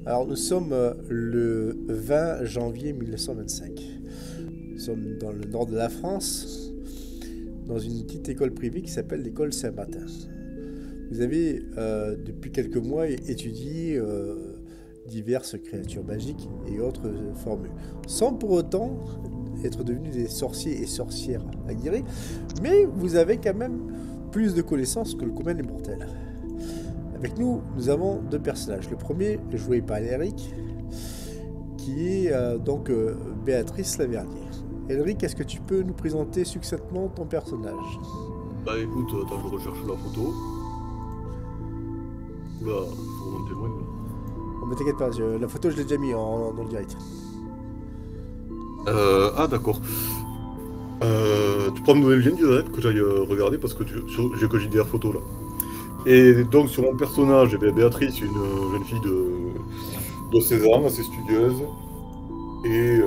Alors, nous sommes le 20 janvier 1925. Nous sommes dans le nord de la France, dans une petite école privée qui s'appelle l'école Saint-Martin. Vous avez, depuis quelques mois, étudié diverses créatures magiques et autres formules, sans pour autant être devenus des sorciers et sorcières aguerris, mais vous avez quand même plus de connaissances que le commun des mortels. Avec nous, nous avons deux personnages. Le premier, joué par Elric, qui est Béatrice Lavernier. Elric, est-ce que tu peux nous présenter succinctement ton personnage? Bah écoute, attends, je recherche la photo. Oula, faut remonter loin là. Oh, mais t'inquiète pas, la photo je l'ai déjà mis dans le direct. Ah d'accord. Tu peux me donner le lien direct que j'aille regarder parce que j'ai que JDR photo là. Et donc sur mon personnage, eh bien, Béatrice, une jeune fille de 16 ans, assez studieuse. Et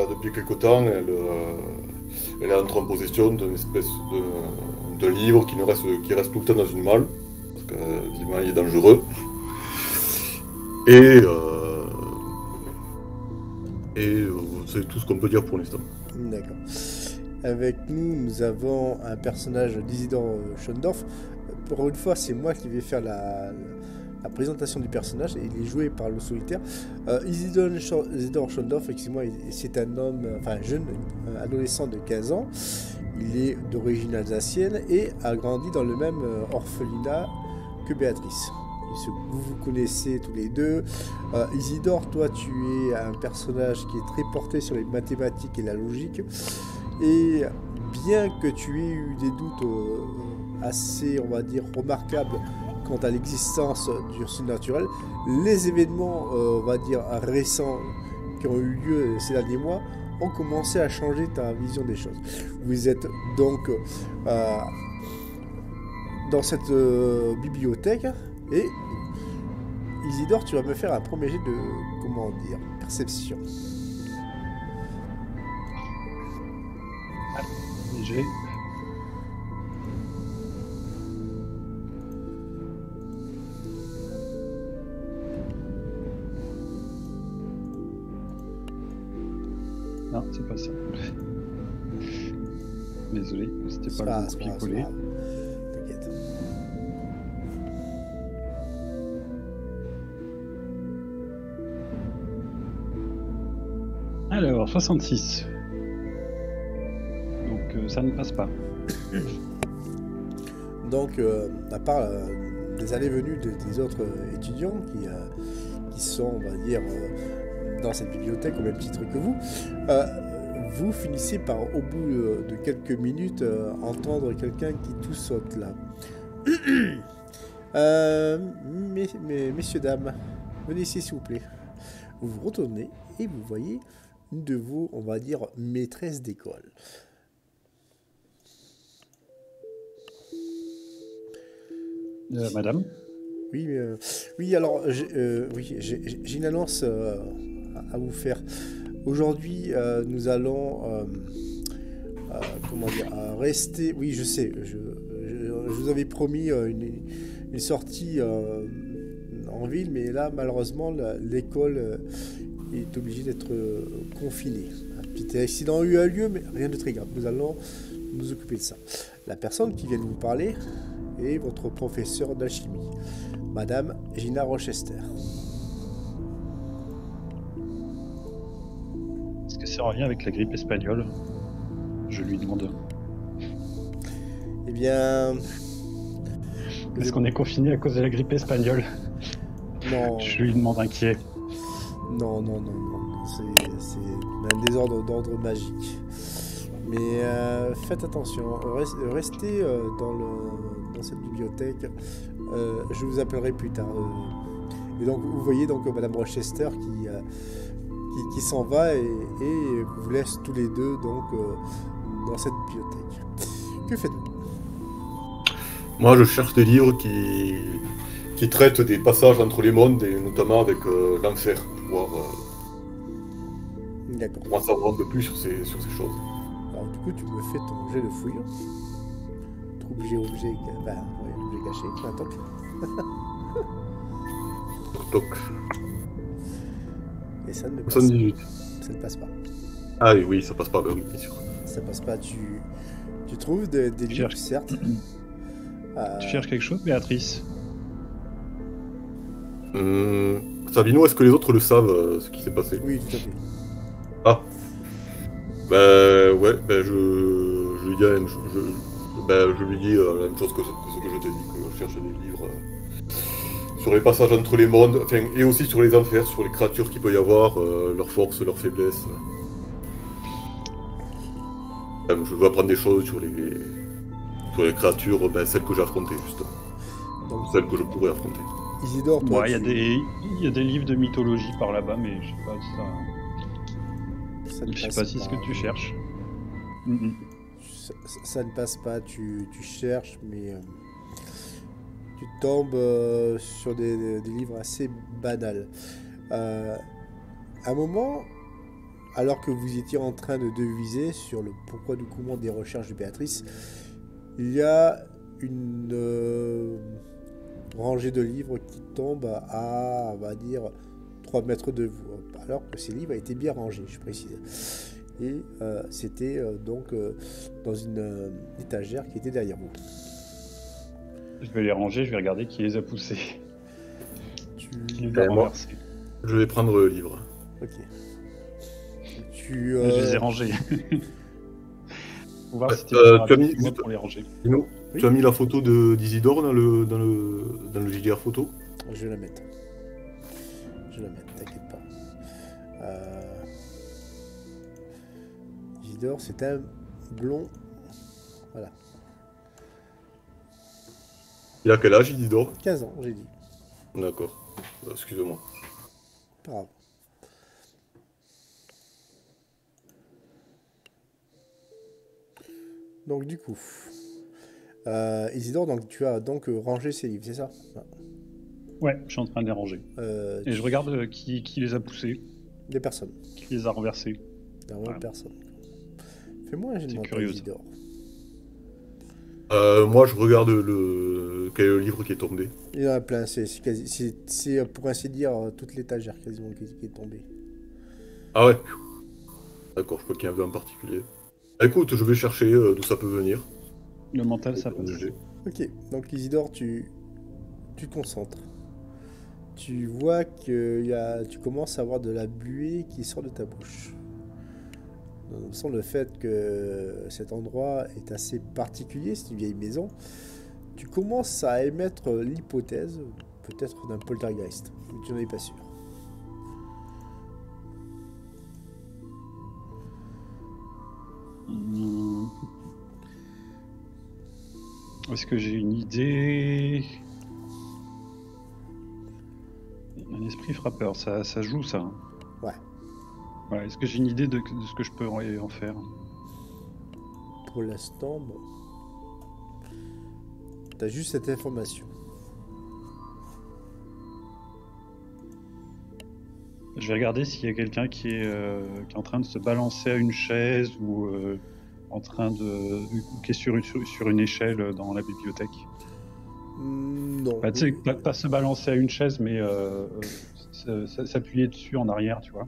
depuis quelque temps, elle est entrée en possession d'une espèce de livre qui reste tout le temps dans une malle, parce que visiblement il est dangereux. Et c'est tout ce qu'on peut dire pour l'instant. D'accord. Avec nous, nous avons un personnage d'Isidore Schondorf. Pour une fois, c'est moi qui vais faire la présentation du personnage, et il est joué par le solitaire. Isidore Schondorf, effectivement, c'est un homme, enfin un jeune adolescent de 15 ans. Il est d'origine alsacienne et a grandi dans le même orphelinat que Béatrice. Vous vous connaissez tous les deux. Isidore, toi, tu es un personnage qui est très porté sur les mathématiques et la logique. Et bien que tu aies eu des doutes assez, on va dire, remarquables quant à l'existence du surnaturel, les événements, on va dire, récents qui ont eu lieu ces derniers mois ont commencé à changer ta vision des choses. Vous êtes donc dans cette bibliothèque et Isidore, tu vas me faire un premier jet de, comment dire, perception. J'ai. Non, c'est pas ça. Désolé, c'était pas le copier-coller. T'inquiète. Alors, 66. Donc, ça ne passe pas. Donc, à part des allées-venues des autres étudiants qui sont, on va dire, dans cette bibliothèque au même titre que vous, vous finissez par, au bout de quelques minutes, entendre quelqu'un qui tout saute là. Messieurs, dames, venez ici s'il vous plaît. Vous vous retournez et vous voyez une de vos, on va dire, maîtresses d'école. Madame? Oui, alors, j'ai une annonce à vous faire. Aujourd'hui, nous allons, comment dire, rester... Oui, je sais, je vous avais promis une sortie en ville, mais là, malheureusement, l'école est obligée d'être confinée. Un petit accident a eu lieu, mais rien de très grave. Nous allons nous occuper de ça. La personne qui vient de vous parler est votre professeur d'alchimie, Madame Gina Rochester. Est-ce que c'est en lien avec la grippe espagnole? Je lui demande. Eh bien... Est-ce qu'on est confiné à cause de la grippe espagnole? Non. Je lui demande inquiet. Non. C'est un désordre d'ordre magique. Mais faites attention. Restez dans cette bibliothèque. Je vous appellerai plus tard. Et donc, vous voyez donc Madame Rochester qui s'en va et vous laisse tous les deux donc dans cette bibliothèque. Que faites-vous? Moi, je cherche des livres qui traitent des passages entre les mondes, et notamment avec l'enfer, pour en savoir un peu plus sur ces choses. Alors du coup, tu me fais ton jet de fouille. objet, bah, ouais, objet caché, un toc. Toc. Et ça ne passe, 78. ça ne passe pas. Ah oui, oui, ça passe pas, bah oui, bien sûr. Ça passe pas. Tu trouves des livres, cherches. certes. Tu cherches quelque chose, Béatrice? Sabino, est-ce que les autres le savent, ce qui s'est passé? Oui, tout à fait. Ah. Bah ouais, bah je lui dis la même chose. Je lui dis la même chose que ce que je t'ai dit, que je cherche des livres sur les passages entre les mondes, enfin, et aussi sur les enfers, sur les créatures qu'il peut y avoir, leurs forces, leurs faiblesses. Je veux apprendre des choses sur les créatures, ben, celles que j'ai affrontées, justement. Donc, Celles que je pourrais affronter. Isidore, toi, Ouais, il y a des livres de mythologie par là-bas, mais je sais pas si ça. ça ne Je sais passe pas si ce que tu cherches. Mhm. Ça ne passe pas, tu cherches, mais tu tombes sur des livres assez banals. À un moment, alors que vous étiez en train de deviser sur le pourquoi du comment des recherches de Béatrice, il y a une rangée de livres qui tombe à, on va dire, 3 mètres de vous, alors que ces livres étaient bien rangés, je précise. Et c'était donc dans une étagère qui était derrière vous. Je vais les ranger, je vais regarder qui les a poussés. Qui les a Et moi, renversés. je vais prendre le livre. Ok. Je les ai rangés. Faut voir si t'es tu as mis- moi pour les ranger. Sabino, Oui. tu as mis la photo d'Isidore dans le JDR photo? Je vais la mettre. Je vais la mettre, t'inquiète pas. Isidore, c'est un blond. Voilà. Il a quel âge, Isidore? 15 ans, j'ai dit. D'accord. Excuse-moi. Pas grave. Donc du coup, Isidore, donc tu as donc rangé ces livres, c'est ça? Ouais, je suis en train de les ranger. Et je regarde qui les a poussés, Des personnes. qui les a renversés. Vraiment Voilà. personne. Fais-moi un jet de C'est mental, curieux, ça. Isidore. Moi, je regarde quel est le livre qui est tombé. Il y en a plein, c'est pour ainsi dire toute l'étagère quasiment qui est tombée. Ah ouais. D'accord, je crois qu'il y en avait un particulier. Écoute, je vais chercher d'où ça peut venir. Le mental, ça passe. Ok, donc Isidore, tu te concentres. Tu vois que tu commences à avoir de la buée qui sort de ta bouche. Sans le fait que cet endroit est assez particulier, c'est une vieille maison, tu commences à émettre l'hypothèse, peut-être d'un poltergeist, mais tu n'en es pas sûr. Est-ce que j'ai une idée? Un esprit frappeur, ça joue ça. Hein. Ouais. Ouais, est-ce que j'ai une idée de ce que je peux en faire? Pour l'instant, bon. T'as juste cette information. Je vais regarder s'il y a quelqu'un qui est en train de se balancer à une chaise ou en train qui est sur une échelle dans la bibliothèque. Non. Bah, tu sais, pas se balancer à une chaise, mais s'appuyer dessus en arrière, tu vois.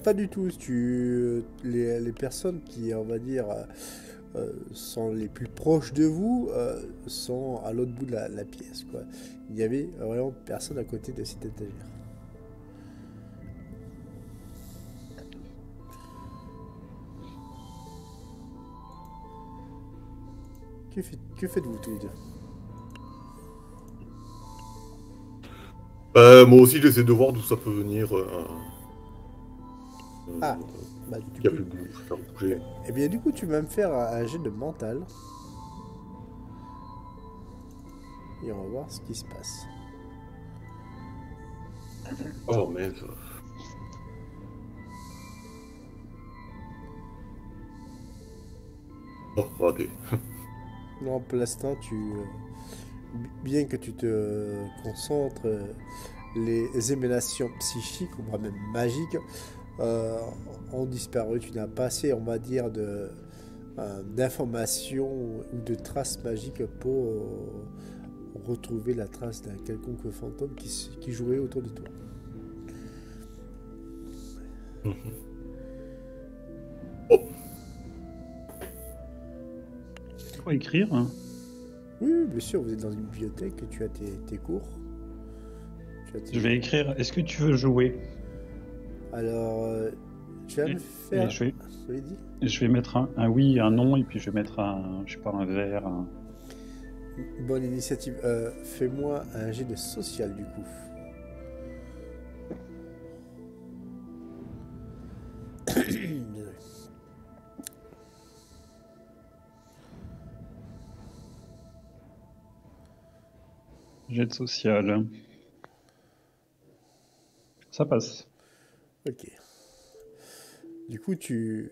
Pas du tout. Les personnes qui, on va dire, sont les plus proches de vous sont à l'autre bout de la pièce, quoi. Il y avait vraiment personne à côté de cette étagère. Que faites-vous tous les deux? Moi aussi, j'essaie de voir d'où ça peut venir. Ah, bah Il du y a coup, plus de boue, faire bouger. eh bien du coup tu vas me faire un jet de mental. Et on va voir ce qui se passe. Oh merde. Oh, raté. Non, pour l'instant, bien que tu te concentres, les émanations psychiques, voire même magiques, ont disparu. Tu n'as pas assez, on va dire, d'informations ou de traces magiques pour retrouver la trace d'un quelconque fantôme qui jouait autour de toi. Oh. Faut écrire, hein. Oui, bien sûr, vous êtes dans une bibliothèque, tu as tes cours. Je vais écrire. Est-ce que tu veux jouer? Alors, tu vas me faire... Je vais, Vous l'avez dit? je vais mettre un oui, un non, et puis je vais mettre je sais pas, un vert. Bonne initiative. Fais-moi un jet de social, du coup. Désolé. Jet de social. Ça passe. Ok. Du coup, tu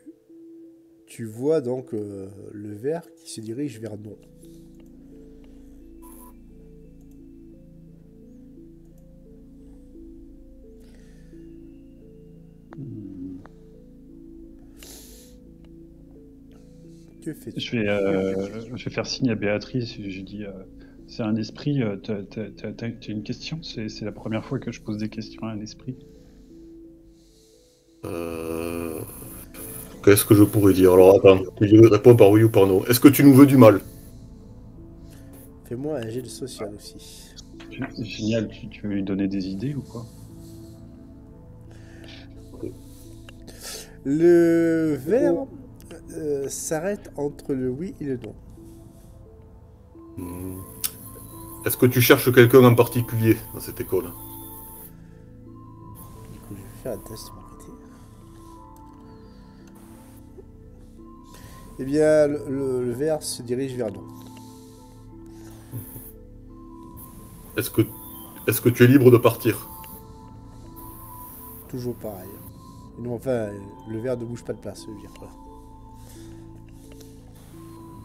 vois donc le ver qui se dirige vers non. Que fais-tu? Je vais faire signe à Béatrice. Je dis, c'est un esprit. T'as une question? C'est la première fois que je pose des questions à un esprit. Qu'est-ce que je pourrais dire? Alors attends, tu réponds par oui ou par non. Est-ce que tu nous veux du mal? Fais-moi un jet de social aussi. Génial. Tu veux lui donner des idées ou quoi? Le ver s'arrête entre le oui et le non. Est-ce que tu cherches quelqu'un en particulier dans cette école? Du coup, je vais faire un test de mon côté. Eh bien, le ver se dirige vers non. Est-ce que tu es libre de partir? Toujours pareil. Non, enfin, le ver ne bouge pas de place, je veux dire. Voilà.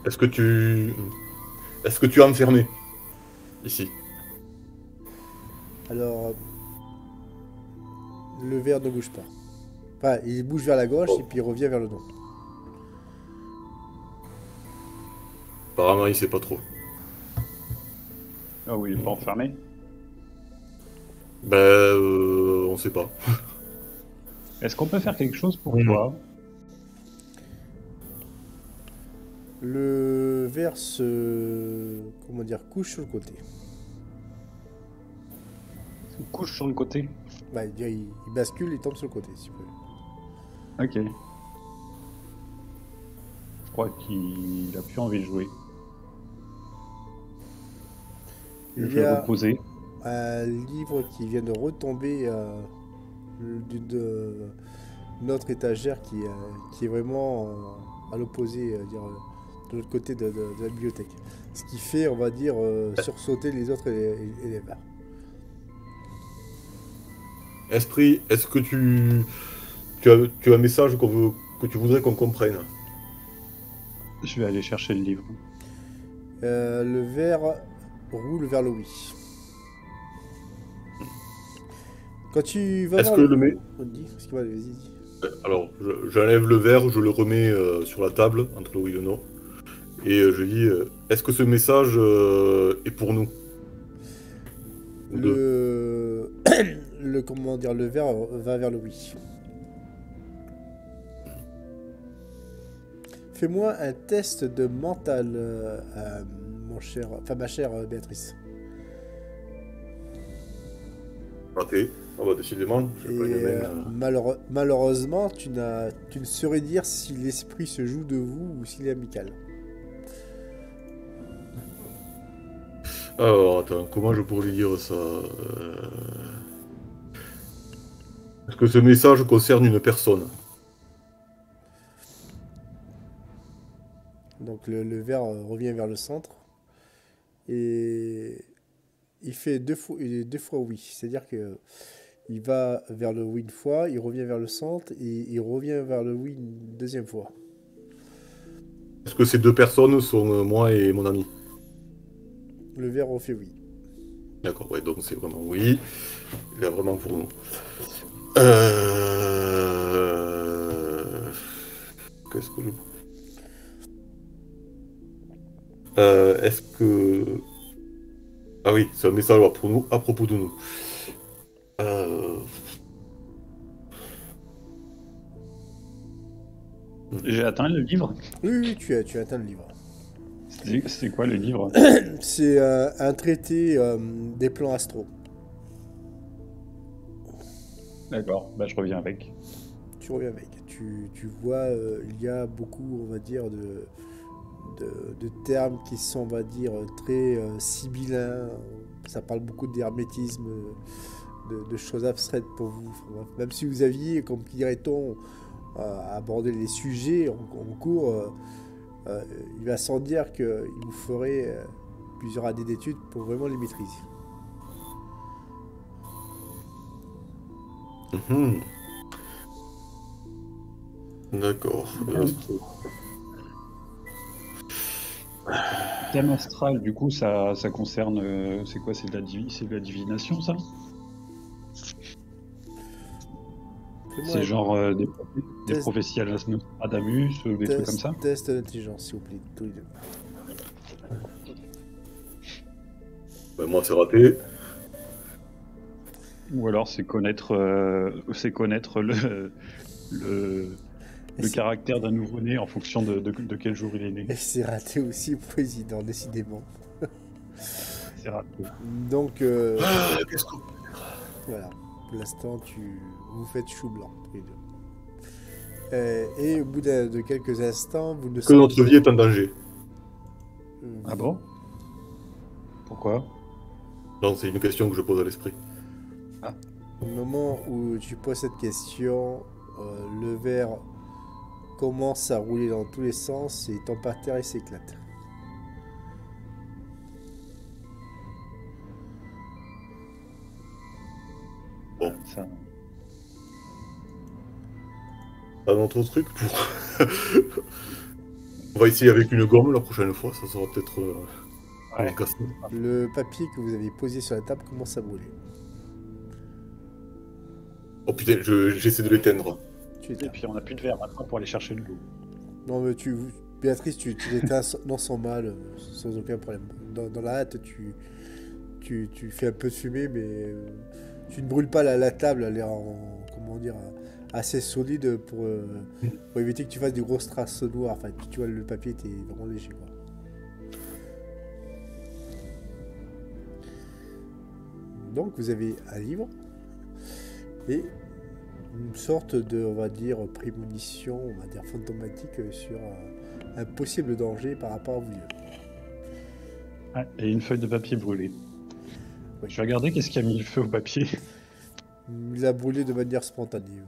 Est-ce que tu es enfermé ici? Alors, le ver ne bouge pas. Enfin, il bouge vers la gauche et puis il revient vers le non. Apparemment, il sait pas trop. Ah oui, il est pas enfermé. Ben, on sait pas. Est-ce qu'on peut faire quelque chose pour Non. toi? Le ver se... comment dire, couche sur le côté. Il couche sur le côté. Bah, il bascule et tombe sur le côté, si vous voulez. Ok. Je crois qu'il a plus envie de jouer. Je Il y vais a reposer. un livre qui vient de retomber de notre étagère qui est vraiment à l'opposé, de l'autre côté de la bibliothèque. Ce qui fait, on va dire, sursauter les autres et les verts. Esprit, est-ce que tu as un message que tu voudrais qu'on comprenne? Je vais aller chercher le livre. Le vert roule vers le oui. Quand tu vas Est-ce voir que le mec... Excuse-moi, vas-y, dis. Alors, j'enlève le verre, je le remets sur la table, entre le oui et le non. Et je dis, est-ce que ce message est pour nous? Comment dire, le vert va vers le oui. Fais-moi un test de mental, ma chère Béatrice. Raté. Ah bah décidément, je Et vais pas y aller, malheureusement, tu ne saurais dire si l'esprit se joue de vous ou s'il est amical. Alors, attends, comment je pourrais lui dire ça? Est-ce que ce message concerne une personne? Donc le ver revient vers le centre et il fait deux fois oui. C'est-à-dire que il va vers le oui une fois, il revient vers le centre et il revient vers le oui une deuxième fois. Est-ce que ces deux personnes sont moi et mon ami? Le ver refait oui. D'accord, ouais, donc c'est vraiment oui. Il est vraiment pour nous. Qu'est-ce que je... Est-ce que... Ah oui, c'est un message pour nous, à propos de nous. Euh, J'ai atteint le livre. Oui, oui, tu as atteint le livre. C'est quoi le livre? C'est un traité des plans astro. D'accord, bah je reviens avec. Tu reviens avec. Tu vois, il y a beaucoup, on va dire, de termes qui sont, on va dire, très sibyllins. Ça parle beaucoup d'hermétisme, de choses abstraites pour vous. Même si vous aviez, comme dirait-on, abordé les sujets en cours, il va sans dire qu'il vous ferait plusieurs années d'études pour vraiment les maîtriser. mhm, d'accord. Thème astral, du coup, ça concerne. C'est quoi? C'est de la divination, ça? Fais-moi C'est un genre des test, prophéties à la Nostradamus, des trucs comme ça? test d'intelligence, s'il vous plaît, tous les deux. Ben, moi, c'est raté. Ou alors c'est connaître le, Et le c'est caractère d'un nouveau-né en fonction de quel jour il est né. et c'est raté aussi, président, décidément. C'est raté. Donc, Ah, qu'est-ce qu'on... voilà. Pour l'instant, vous faites chou blanc, tous les deux. Et au bout de quelques instants, vous ne Que notre sentez... vie est en danger. Ah bon? Pourquoi? Non, c'est une question que je pose à l'esprit. Ah, Au moment où tu poses cette question, le verre commence à rouler dans tous les sens et il tombe par terre et s'éclate. Bon, ça. pas d'autres trucs pour... On va essayer avec une gomme la prochaine fois, ça sera peut-être... Ouais. casse. Le papier que vous avez posé sur la table commence à brûler. Oh putain, j'essaie de l'éteindre. Tu Et éteins. puis on n'a plus de verre maintenant pour aller chercher de l'eau. Non, mais Béatrice, tu l'éteins sans mal, sans aucun problème. Dans la hâte, tu fais un peu de fumée, mais tu ne brûles pas la table, elle est comment dire, assez solide pour éviter que tu fasses des grosses traces noires. Enfin, tu vois, le papier était vraiment léger, quoi. Donc, vous avez un livre et une sorte de, on va dire, prémonition, on va dire fantomatique sur un possible danger par rapport à vous deux. Ah, et une feuille de papier brûlée. Oui. Je vais regarder qu'est-ce qui a mis le feu au papier. Il a brûlé de manière spontanée.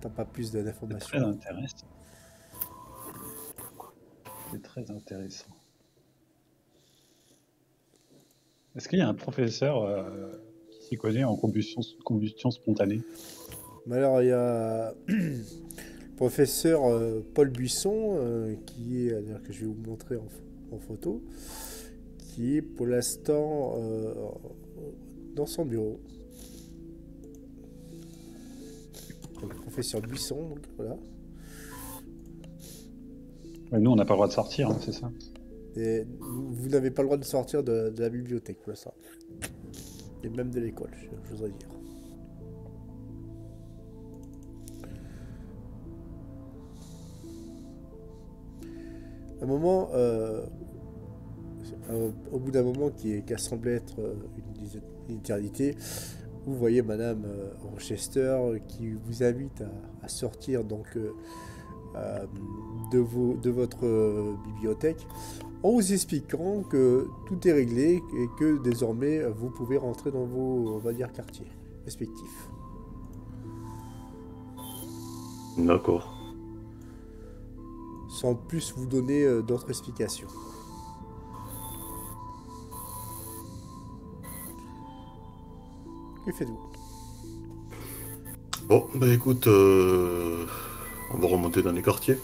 T'as pas plus C'est très d'informations. intéressant. C'est très intéressant. Est-ce qu'il y a un professeur qui s'y connaît en combustion spontanée? Mais alors, il y a le professeur Paul Buisson, qui est, d'ailleurs, que je vais vous montrer en photo, qui est pour l'instant dans son bureau. Donc, professeur Buisson, donc voilà. Ouais, nous, on n'a pas le droit de sortir, hein, c'est ça? Et vous n'avez pas le droit de sortir de la bibliothèque pour l'instant. Et même de l'école, je voudrais dire. Un moment, au bout d'un moment qui a semblé être une éternité, vous voyez Madame Rochester qui vous invite à sortir donc de votre bibliothèque en vous expliquant que tout est réglé et que désormais vous pouvez rentrer dans vos, on va dire, quartiers respectifs. D'accord. Sans plus vous donner d'autres explications. Que faites-vous? Bon, bah écoute, on va remonter dans les quartiers.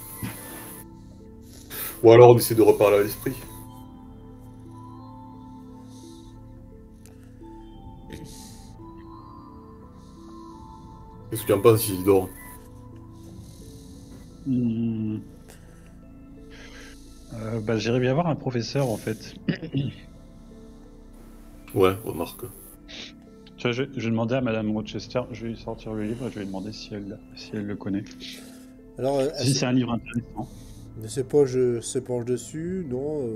Ou alors on essaie de reparler à l'esprit. Qu'est-ce que tu en penses, Isidore? Hmm. J'irais bien voir un professeur en fait. Ouais, remarque. Tu vois, je vais demander à Madame Rochester, je vais lui sortir le livre et je vais lui demander si elle le connaît. Alors, Si c'est un livre intéressant. elle se penche dessus, non,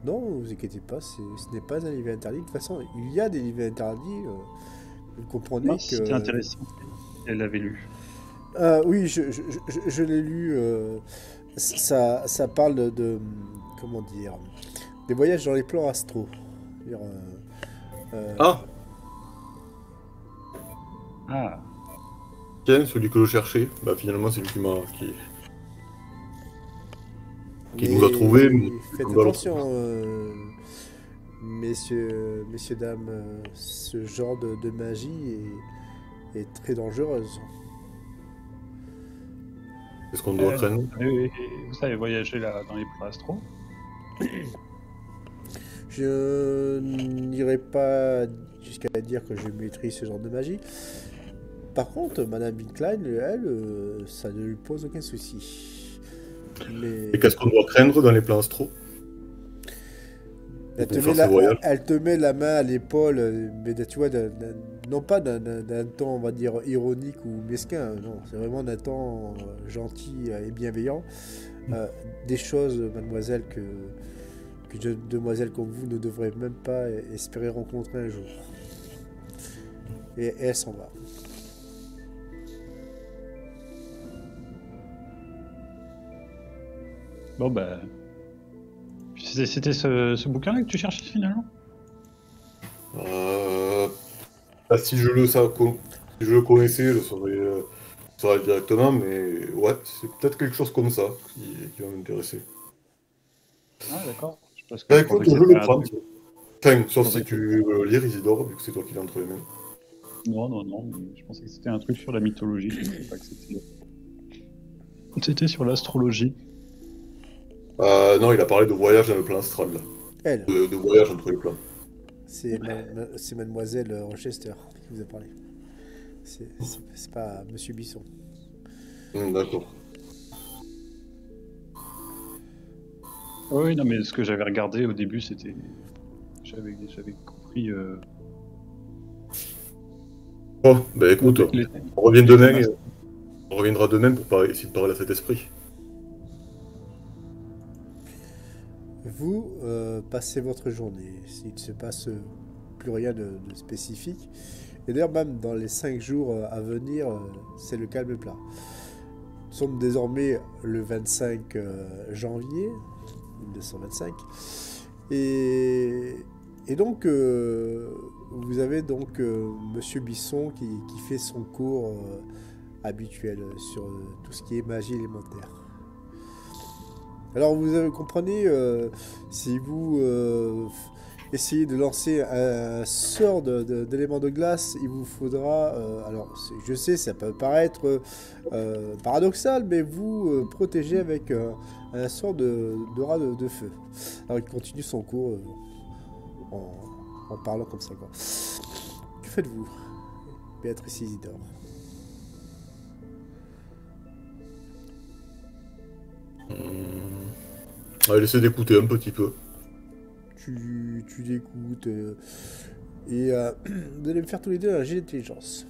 non, vous inquiétez pas, ce n'est pas un livre interdit. De toute façon, il y a des livres interdits. Vous comprenez Non, que. si c'était intéressant, elle l'avait lu. Oui, je l'ai lu. Ça parle comment dire, des voyages dans les plans astro. C'est-à-dire, Ah, Ah, tiens, celui que je cherchais. Bah finalement, c'est lui qui nous a mais trouvés. Mais faites on doit le attention, trouver. messieurs, dames, ce genre de magie est très dangereuse. Est-ce qu'on doit craindre? vous savez voyager là dans les plans astro? Je n'irai pas jusqu'à dire que je maîtrise ce genre de magie. Par contre, Madame Winklein, elle, ça ne lui pose aucun souci. Mais Et qu'est-ce qu'on doit craindre dans les plans astro? elle te, Pour met faire ce voyage. elle te met la main à l'épaule, mais tu vois, non pas d'un ton, on va dire, ironique ou mesquin, non, c'est vraiment d'un ton gentil et bienveillant. Des choses, mademoiselle, qu'une jeune demoiselle comme vous ne devrez même pas espérer rencontrer un jour. Et elle s'en va. Bon c'était ce bouquin-là que tu cherchais finalement? Ah, si je le connaissais, je saurais directement, mais ouais, c'est peut-être quelque chose comme ça qui va m'intéresser. Ah d'accord. Parce que Bah je écoute, pensais que je c'était le un prends. truc. Enfin, Je sauf pensais si que... tu veux le lire, Isidore, vu que c'est toi qui l'as entre les mains. Non. Je pensais que c'était un truc sur la mythologie. Je pensais pas que c'était sur l'astrologie. Non, il a parlé de voyage dans le plan astral, là. Elle, De voyage entre les plans. c'est mademoiselle Rochester qui vous a parlé. C'est pas Monsieur Bisson. D'accord. Oui, non, mais ce que j'avais regardé au début, c'était... J'avais compris... Oh, bah écoute, les- on revient les demain, thèmes on reviendra demain pour essayer de parler à cet esprit. Vous passez votre journée. S'il ne se passe plus rien de spécifique. Et d'ailleurs, même dans les 5 jours à venir, c'est le calme plat. Nous sommes désormais le 25 janvier 1925. Et donc, vous avez donc Monsieur Bisson qui fait son cours habituel sur tout ce qui est magie élémentaire. Alors, comprenez, si vous essayez de lancer un sort d'élément de glace, il vous faudra... alors, je sais, ça peut paraître paradoxal, mais vous protégez avec un sort d'aura de feu. Alors, il continue son cours en parlant comme ça, quoi. Que faites-vous, Béatrice Isidore? On va essayer d'écouter un petit peu. Tu l'écoutes et vous allez me faire tous les deux un jet d'intelligence.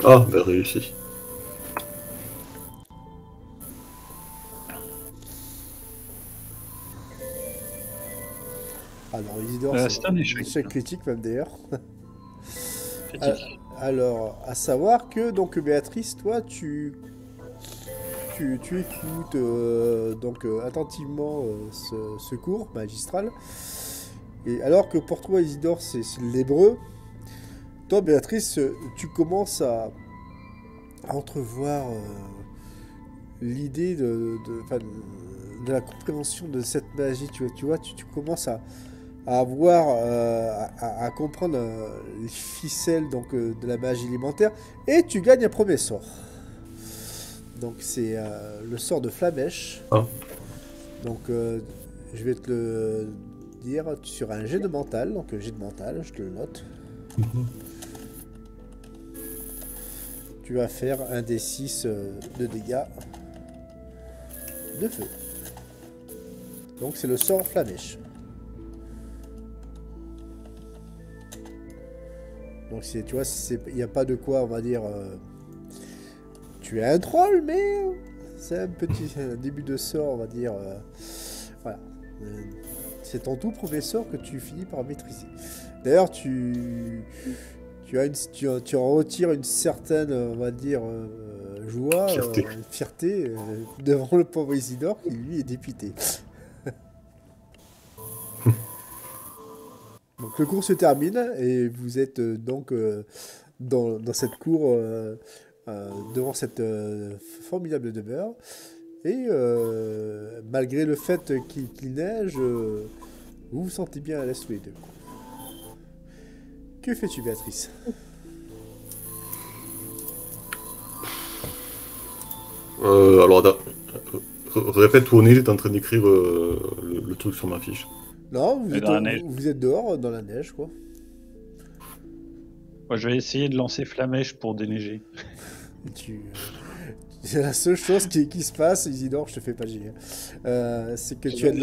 Ah, ben réussi. Alors, Isidore, c'est un échec. échec critique même d'ailleurs. Critique. Alors, à savoir que donc Béatrice, toi, tu écoutes donc attentivement ce cours magistral. Et alors que pour toi, Isidore, c'est l'hébreu, toi, Béatrice, tu commences à entrevoir l'idée de la compréhension de cette magie. Tu vois, tu commences à avoir, à comprendre les ficelles donc, de la magie élémentaire, et tu gagnes un premier sort. Donc c'est le sort de Flamèche. Ah. Donc je vais te le dire sur un jet de mental, je te le note. tu vas faire un des 6 de dégâts de feu. Donc c'est le sort flamèche. Donc tu vois, il n'y a pas de quoi, on va dire, tu es un troll, mais c'est un petit début de sort, on va dire. Voilà. C'est ton tout premier sort que tu finis par maîtriser. D'ailleurs, tu en retires une certaine, on va dire, joie, fierté devant le pauvre Isidore qui lui est dépité. Donc le cours se termine et vous êtes donc dans cette cour devant cette formidable demeure. Et malgré le fait qu'il neige, vous vous sentez bien à l'aise tous les deux. Que fais-tu, Béatrice? Alors, répète où on est, j'étais en train d'écrire le truc sur ma fiche. Non, vous êtes dehors, dans la neige, quoi. Moi, je vais essayer de lancer Flamèche pour déneiger. C'est la seule chose qui se passe, Isidore, je te fais pas gérer. C'est que tu as de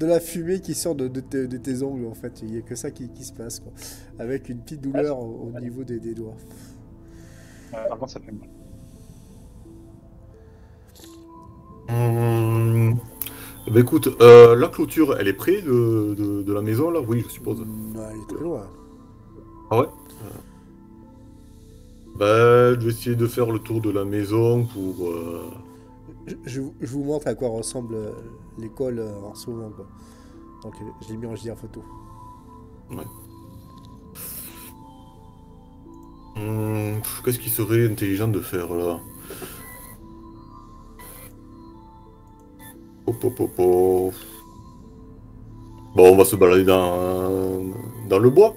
la fumée qui sort de tes ongles, en fait. Il n'y a que ça qui se passe, quoi. Avec une petite douleur au niveau des doigts. Par contre, ça fait mal. Bah écoute, la clôture, elle est près de la maison, là? Oui, je suppose. Elle est très loin. Ah ouais? Bah, je vais essayer de faire le tour de la maison pour... Je vous montre à quoi ressemble l'école en ce moment, quoi. Donc, je l'ai mis en photo. Ouais. Qu'est-ce qui serait intelligent de faire, là? Bon, on va se balader dans le bois.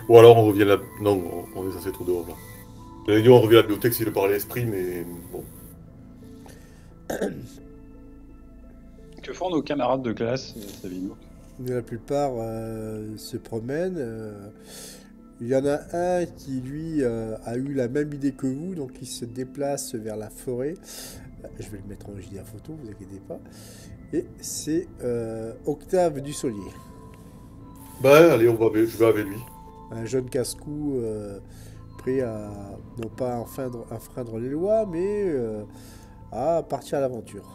Ou alors on revient là. Non, on est censé être dehors là. J'allais dire on revient à la bibliothèque si je parlais l'esprit, mais bon. Que font nos camarades de classe, Savino? La plupart se promènent. Il y en a un qui, lui, a eu la même idée que vous, donc il se déplace vers la forêt. Je vais le mettre en photo, vous inquiétez pas. Et c'est Octave Dussolier. Bah allez, je vais avec lui. Un jeune casse-cou prêt à non pas enfreindre les lois, mais à partir à l'aventure.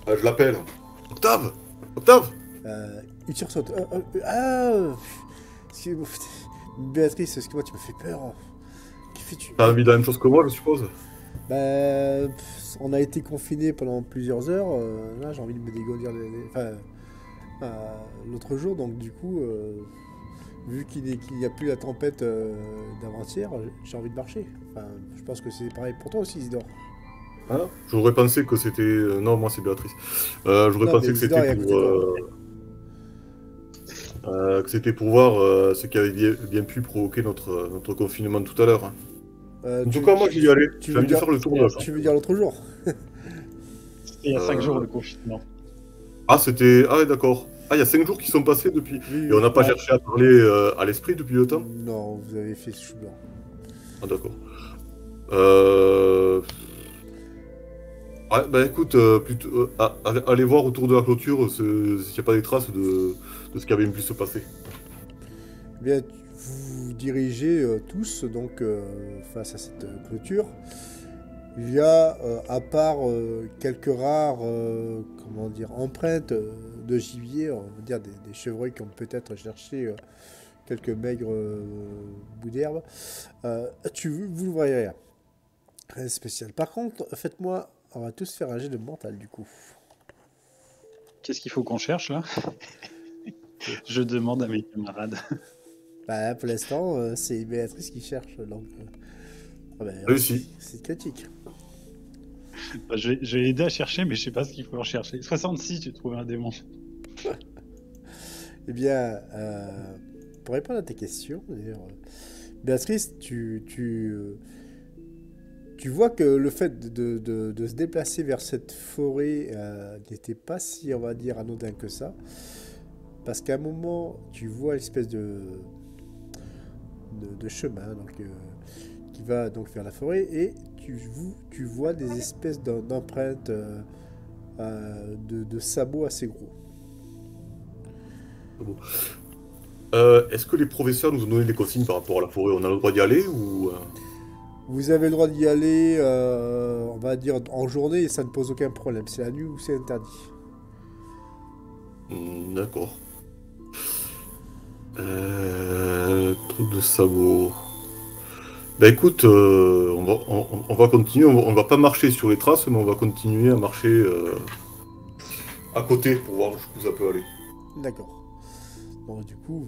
Je l'appelle. Octave! Octave! Il sursaute. Béatrice, excuse-moi, tu me fais peur. Que fais-tu? T'as envie de la même chose que moi, je suppose? On a été confinés pendant plusieurs heures. Là, j'ai envie de me dégourdir l'autre jour, donc du coup, vu qu'il n'y a plus la tempête d'avant-hier, j'ai envie de marcher. Enfin, je pense que c'est pareil pour toi aussi, Isidore. Hein? J'aurais pensé que c'était... Non, moi c'est Béatrice. J'aurais pensé que c'était pour voir ce qui avait bien pu provoquer notre confinement tout à l'heure. Hein. En tout cas, moi j'y allais. Tu veux dire faire le tour de... Tu veux dire l'autre jour? Il y a 5 jours de confinement. Ah, c'était... Ah, d'accord. Ah, il y a 5 jours qui sont passés depuis. Oui, et on n'a pas cherché à parler à l'esprit depuis le temps? Non, vous avez fait chou blanc. Ah, d'accord. Ouais, bah écoute, allez voir autour de la clôture s'il n'y a pas des traces de ce qui avait pu se passer. Eh bien, vous dirigez tous donc face à cette clôture. Il y a, à part quelques rares empreintes de gibier, on va dire des chevreuils qui ont peut-être cherché quelques maigres bouts d'herbe, vous ne voyez rien. Rien de spécial. Par contre, faites-moi, on va tous faire un jet de mental du coup. Qu'est-ce qu'il faut qu'on cherche là? Je demande à mes camarades. Bah, pour l'instant, c'est Béatrice qui cherche. Donc, réussi. C'est critique. Bah, je vais aider à chercher, mais je sais pas ce qu'il faut rechercher. 66, j'ai trouvé un démon. Eh bien, pour répondre à tes questions, Béatrice, tu vois que le fait de se déplacer vers cette forêt n'était pas si, on va dire, anodin que ça. parce qu'à un moment, tu vois l'espèce de chemin donc, qui va donc vers la forêt et tu vois des espèces d'empreintes de sabots assez gros. Bon. Est-ce que les professeurs nous ont donné des consignes par rapport à la forêt? On a le droit d'y aller ou... Vous avez le droit d'y aller, on va dire, en journée et ça ne pose aucun problème. C'est la nuit où c'est interdit. D'accord. Truc de sabot. Bah écoute, on va continuer, on va pas marcher sur les traces, mais on va continuer à marcher à côté pour voir jusqu'où ça peut aller. D'accord. Donc du coup,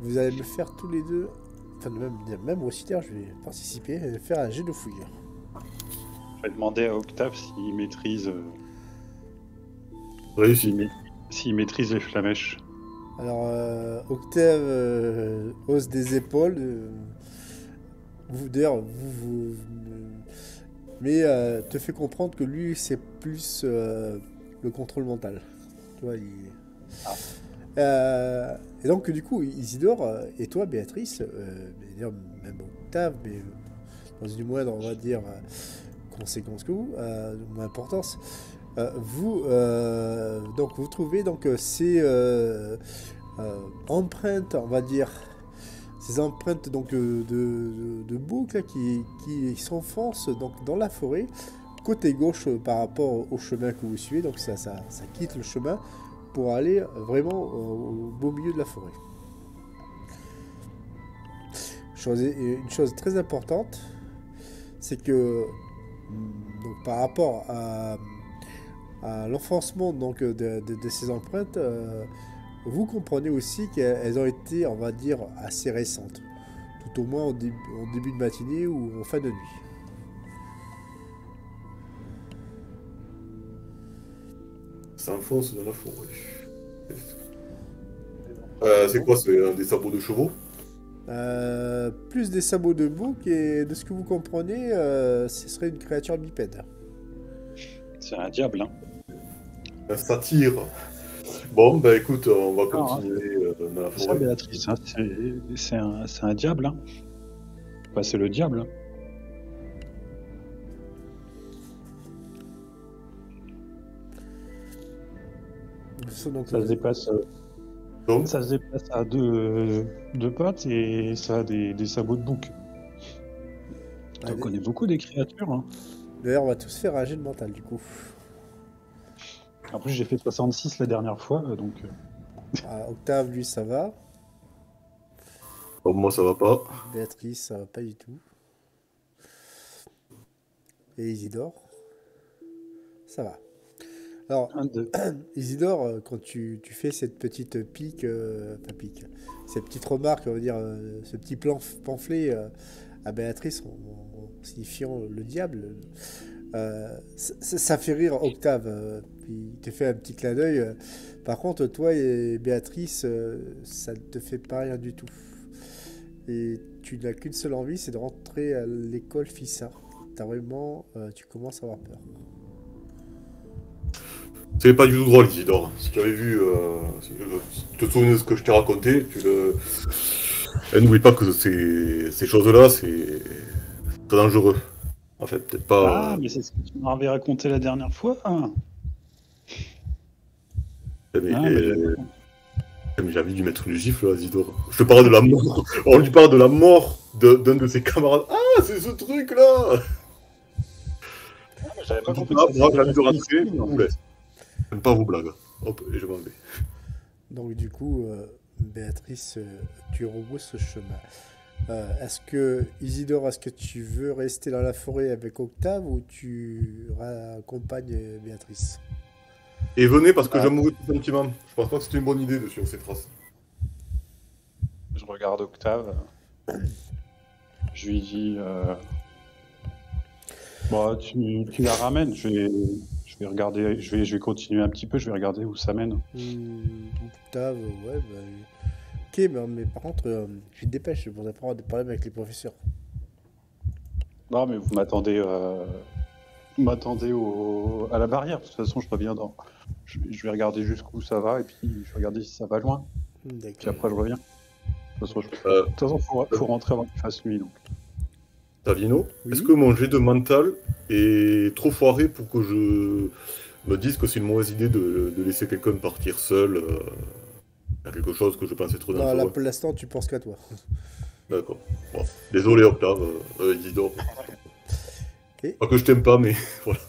vous allez me faire tous les deux, enfin même aussi d'ailleurs, je vais participer, faire un jet de fouille. Je vais demander à Octave s'il maîtrise, Réussi. s'il maîtrise les flamèches. Alors, Octave hausse des épaules. D'ailleurs, mais te fait comprendre que lui, c'est plus le contrôle mental. Tu vois, et donc, du coup, Isidore et toi, Béatrice, mais d'ailleurs, même Octave, mais dans une moindre, on va dire, conséquence que vous, de moins importance, donc vous trouvez donc ces empreintes, on va dire, ces empreintes donc de boucles qui s'enfoncent donc dans la forêt, côté gauche par rapport au chemin que vous suivez. Donc ça quitte le chemin pour aller vraiment au beau milieu de la forêt. Une chose très importante, c'est que donc, par rapport à l'enfoncement donc de ces empreintes, vous comprenez aussi qu'elles ont été, on va dire, assez récentes, tout au moins au début de matinée ou en fin de nuit. Ça enfonce dans la forêt. C'est quoi? C'est des sabots de chevaux? Plus des sabots de bouc et de ce que vous comprenez, ce serait une créature bipède. C'est un diable, hein. Un satyre. Bon, bah écoute, on va continuer dans la C'est ça, forêt. Béatrice, hein, c'est un diable, hein. Enfin, c'est le diable, hein. Donc, Ça se déplace, Donc, ça se déplace à deux pattes et ça a des sabots de bouc. allez. On connaît beaucoup des créatures, hein. D'ailleurs, on va tous faire un jet de mental du coup. En plus, j'ai fait 66 la dernière fois, donc... Octave, lui, ça va. bon, moi ça va pas. Béatrice, ça va pas du tout. Et Isidore, ça va. Alors, 1, 2. Isidore, quand tu fais cette petite cette petite remarque, on va dire, ce petit pamphlet à Béatrice en signifiant le diable, ça fait rire Octave. Puis il te fait un petit clin d'œil. Par contre, toi et Béatrice, ça ne te fait pas rien du tout. Et tu n'as qu'une seule envie, c'est de rentrer à l'école FISA. Tu commences à avoir peur. C'est pas du tout drôle, Isidore. Si tu avais vu, si tu te souviens de ce que je t'ai raconté, n'oublie pas que ces choses-là, c'est très dangereux. En fait, peut-être pas. Ah, mais c'est ce que tu m'avais raconté la dernière fois, hein. Mais, Ah, bah, d'accord. mais j'ai envie de lui mettre une gifle, là, Isidore. Je te parle de la mort. On lui parle de la mort d'un de ses camarades. Ah, c'est ce truc-là. Ah, mais j'avais pas compris Moi, que ça j'ai envie de s'appelait rentrer. ici, S'il en vous plaît. fait. J'aime pas vos blagues. Hop, et je m'en vais. Donc du coup, Béatrice, tu rebrousses ce chemin. Isidore, est-ce que tu veux rester dans la forêt avec Octave ou tu accompagnes Béatrice? Et venez parce que Ah. je mourir tout sentiment. Je pense pas que c'était une bonne idée de suivre ces traces. Je regarde Octave. Je lui dis... Bon, tu la ramènes. Je vais regarder, je vais continuer un petit peu, je vais regarder où ça mène. Octave, ouais, bah, ok, mais par contre, tu te dépêches, on n'a pas de problème avec les professeurs. Non, mais vous m'attendez à la barrière. De toute façon, je reviens je vais regarder jusqu'où ça va et puis je vais regarder si ça va loin. Puis D'accord. après, je reviens. De toute Euh, façon, faut rentrer avant qu'il fasse nuit. Donc. Tavino, Oui. est-ce que mon jet de mental est trop foiré pour que je me dise que c'est une mauvaise idée de laisser quelqu'un partir seul à quelque chose que je pense être Non, là dangereux? pour l'instant, tu penses qu'à toi. D'accord. Bon. Désolé, Octave, Isidore. Et Pas que je t'aime pas, mais voilà.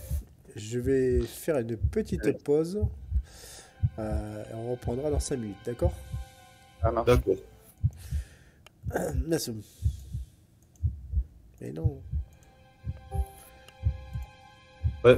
je vais faire une petite Oui. pause. Et on reprendra dans 5 minutes, d'accord? Ça marche. D'accord. Merci. Mais non. Ouais.